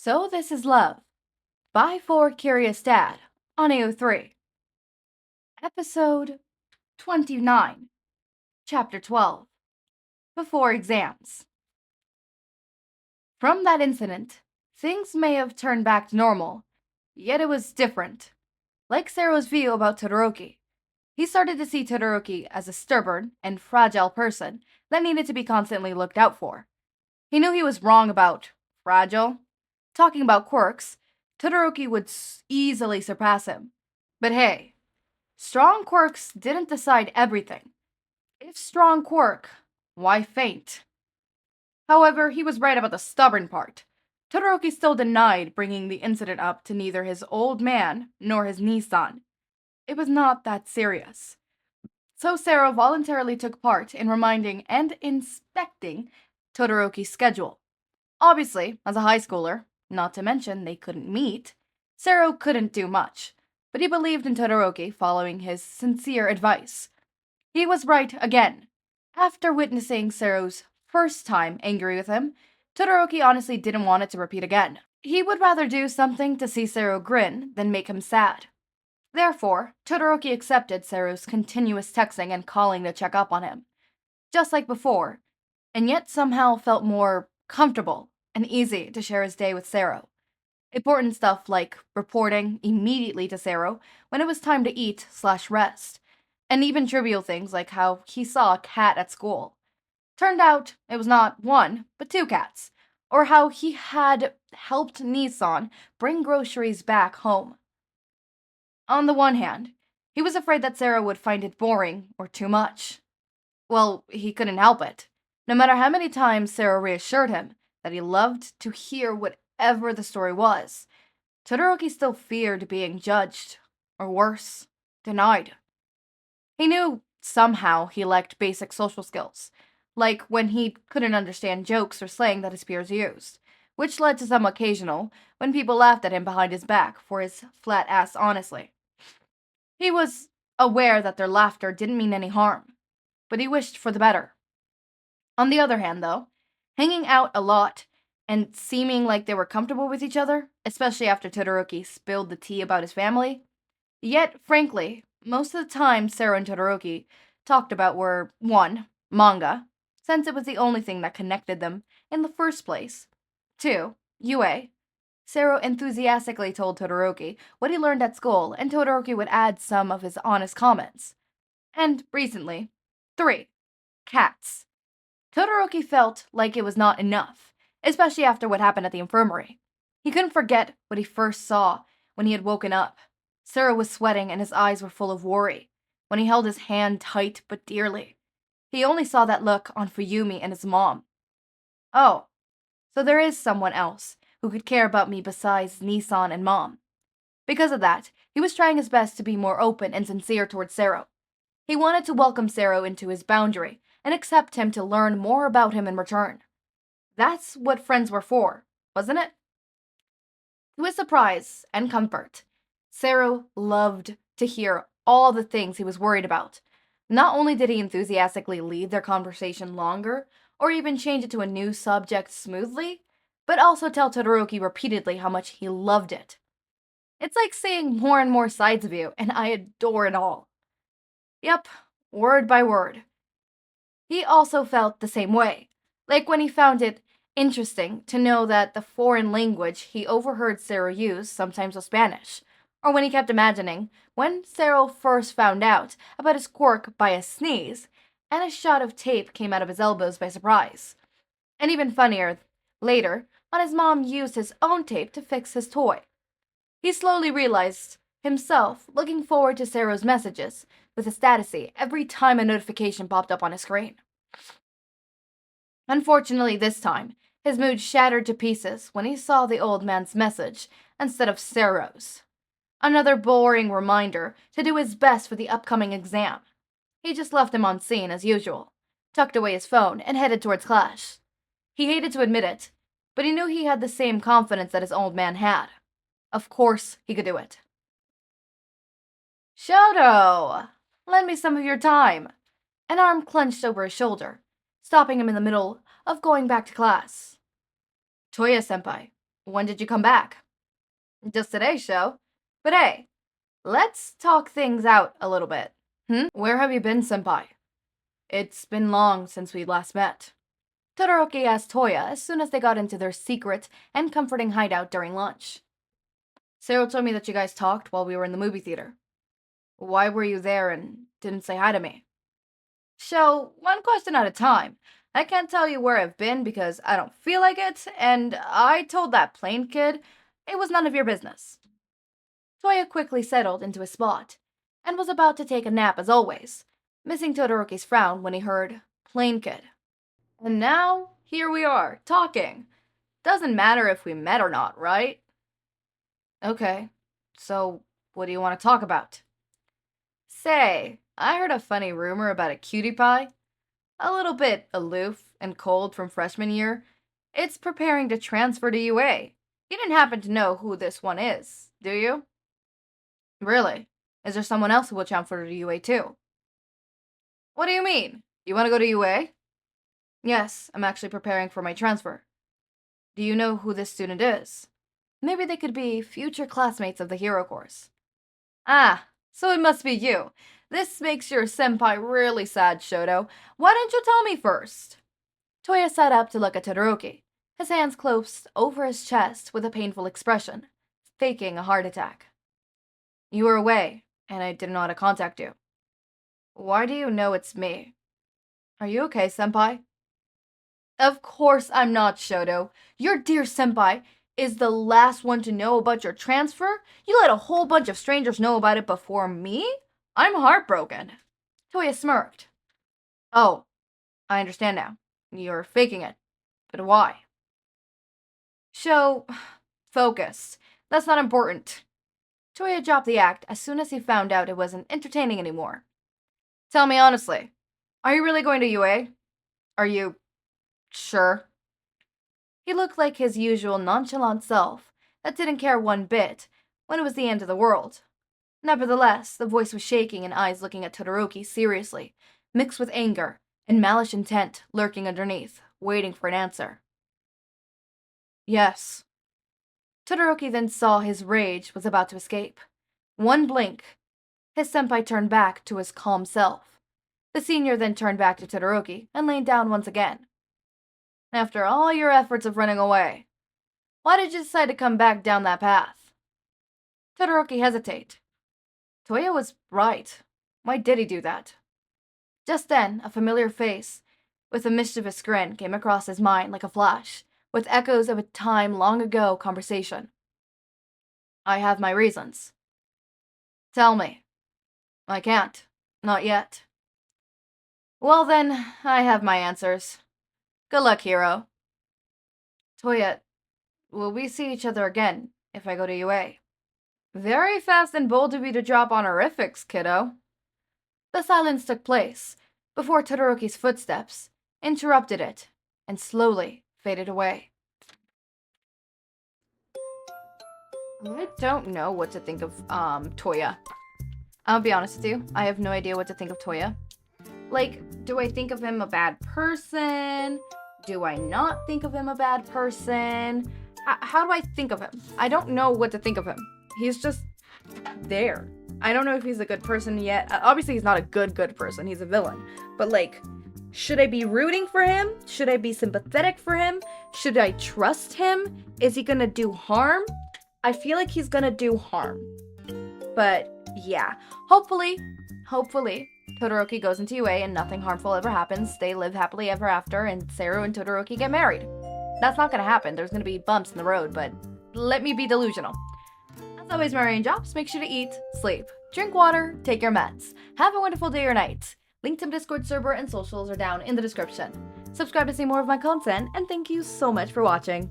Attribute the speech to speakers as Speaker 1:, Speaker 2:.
Speaker 1: So This Is Love by For Curious Dad on AO3. Episode 29, Chapter 12, Before Exams. From that incident, things may have turned back to normal, yet it was different. Like Sero's view about Todoroki, he started to see Todoroki as a stubborn and fragile person that needed to be constantly looked out for. He knew he was wrong about fragile. Talking about quirks, Todoroki would easily surpass him. But hey, strong quirks didn't decide everything. If strong quirk, why faint? However, he was right about the stubborn part. Todoroki still denied bringing the incident up to neither his old man nor his Nissan. It was not that serious. So Sero voluntarily took part in reminding and inspecting Todoroki's schedule. Obviously, as a high schooler, not to mention they couldn't meet, Sero couldn't do much, but he believed in Todoroki following his sincere advice. He was right again. After witnessing Sero's first time angry with him, Todoroki honestly didn't want it to repeat again. He would rather do something to see Sero grin than make him sad. Therefore, Todoroki accepted Sero's continuous texting and calling to check up on him, just like before, and yet somehow felt more comfortable and easy to share his day with Sero. Important stuff like reporting immediately to Sero when it was time to eat/rest, and even trivial things like how he saw a cat at school. Turned out it was not one, but two cats, or how he had helped Nissan bring groceries back home. On the one hand, he was afraid that Sero would find it boring or too much. Well, he couldn't help it. No matter how many times Sero reassured him that he loved to hear whatever the story was, Todoroki still feared being judged, or worse, denied. He knew somehow he lacked basic social skills, like when he couldn't understand jokes or slang that his peers used, which led to some occasional when people laughed at him behind his back for his flat ass honestly. He was aware that their laughter didn't mean any harm, but he wished for the better. On the other hand, though, hanging out a lot and seeming like they were comfortable with each other, especially after Todoroki spilled the tea about his family. Yet, frankly, most of the time Sero and Todoroki talked about were 1. Manga, since it was the only thing that connected them in the first place. 2. UA. Sero enthusiastically told Todoroki what he learned at school, and Todoroki would add some of his honest comments. And recently, 3. Cats. Todoroki felt like it was not enough, especially after what happened at the infirmary. He couldn't forget what he first saw when he had woken up. Sero was sweating and his eyes were full of worry when he held his hand tight but dearly. He only saw that look on Fuyumi and his mom. Oh, so there is someone else who could care about me besides Nissan and Mom. Because of that, he was trying his best to be more open and sincere towards Sero. He wanted to welcome Sero into his boundary and accept him to learn more about him in return. That's what friends were for, wasn't it? To his surprise and comfort, Sero loved to hear all the things he was worried about. Not only did he enthusiastically lead their conversation longer, or even change it to a new subject smoothly, but also tell Todoroki repeatedly how much he loved it. It's like seeing more and more sides of you, and I adore it all. Yep, word by word. He also felt the same way, like when he found it interesting to know that the foreign language he overheard Sero use sometimes was Spanish, or when he kept imagining when Sero first found out about his quirk by a sneeze, and a shot of tape came out of his elbows by surprise. And even funnier, later, when his mom used his own tape to fix his toy. He slowly realized himself looking forward to Sero's messages with ecstacy every time a notification popped up on his screen. Unfortunately, this time, his mood shattered to pieces when he saw the old man's message instead of Sero's. Another boring reminder to do his best for the upcoming exam. He just left him on scene as usual, tucked away his phone, and headed towards class. He hated to admit it, but he knew he had the same confidence that his old man had. Of course he could do it. Shouto! Lend me some of your time. An arm clenched over his shoulder, stopping him in the middle of going back to class. Toya-senpai, When did you come back? Just today's show. But hey, let's talk things out a little bit. Where have you been, senpai? It's been long since we last met. Todoroki asked Toya as soon as they got into their secret and comforting hideout during lunch. Sero told me that you guys talked while we were in the movie theater. Why were you there and didn't say hi to me? So, one question at a time. I can't tell you where I've been because I don't feel like it, and I told that plain kid it was none of your business. Toya quickly settled into his spot, and was about to take a nap as always, missing Todoroki's frown when he heard plain kid. And now, here we are, talking. Doesn't matter if we met or not, right? Okay, so what do you want to talk about? Say, I heard a funny rumor about a cutie pie. A little bit aloof and cold from freshman year. It's preparing to transfer to UA. You didn't happen to know who this one is, do you? Really? Is there someone else who will transfer to UA too? What do you mean? You want to go to UA? Yes, I'm actually preparing for my transfer. Do you know who this student is? Maybe they could be future classmates of the hero course. Ah, so it must be you. This makes your senpai really sad, Shouto. Why didn't you tell me first? Toya sat up to look at Todoroki, his hands closed over his chest with a painful expression, faking a heart attack. You were away, and I didn't know how to contact you. Why do you know it's me? Are you okay, senpai? Of course I'm not, Shouto. Your dear senpai is the last one to know about your transfer? You let a whole bunch of strangers know about it before me? I'm heartbroken. Toya smirked. Oh, I understand now. You're faking it. But why? Focus. That's not important. Toya dropped the act as soon as he found out it wasn't entertaining anymore. Tell me honestly, are you really going to UA? Are you sure? He looked like his usual nonchalant self that didn't care one bit when it was the end of the world. Nevertheless, the voice was shaking and eyes looking at Todoroki seriously, mixed with anger and malicious intent lurking underneath, waiting for an answer. Yes. Todoroki then saw his rage was about to escape. One blink, his senpai turned back to his calm self. The senior then turned back to Todoroki and lay down once again. After all your efforts of running away, why did you decide to come back down that path? Todoroki hesitated. Toya was right. Why did he do that? Just then, a familiar face with a mischievous grin came across his mind like a flash, with echoes of a time long ago conversation. I have my reasons. Tell me. I can't. Not yet. Well then, I have my answers. Good luck, hero. Toya, will we see each other again if I go to UA? Very fast and bold of you to drop honorifics, kiddo. The silence took place before Todoroki's footsteps interrupted it and slowly faded away. I don't know what to think of, Toya. I'll be honest with you, I have no idea what to think of Toya. Like, do I think of him a bad person? Do I not think of him a bad person? How do I think of him? I don't know what to think of him. He's just there. I don't know if he's a good person yet. Obviously, he's not a good person. He's a villain. But, like, should I be rooting for him? Should I be sympathetic for him? Should I trust him? Is he gonna do harm? I feel like he's gonna do harm. But, yeah. Hopefully, Todoroki goes into UA and nothing harmful ever happens. They live happily ever after, and Sero and Todoroki get married. That's not gonna happen. There's gonna be bumps in the road, but let me be delusional. As always, my rain drops. Make sure to eat, sleep, drink water, take your meds. Have a wonderful day or night. Link to my Discord server and socials are down in the description. Subscribe to see more of my content, and thank you so much for watching.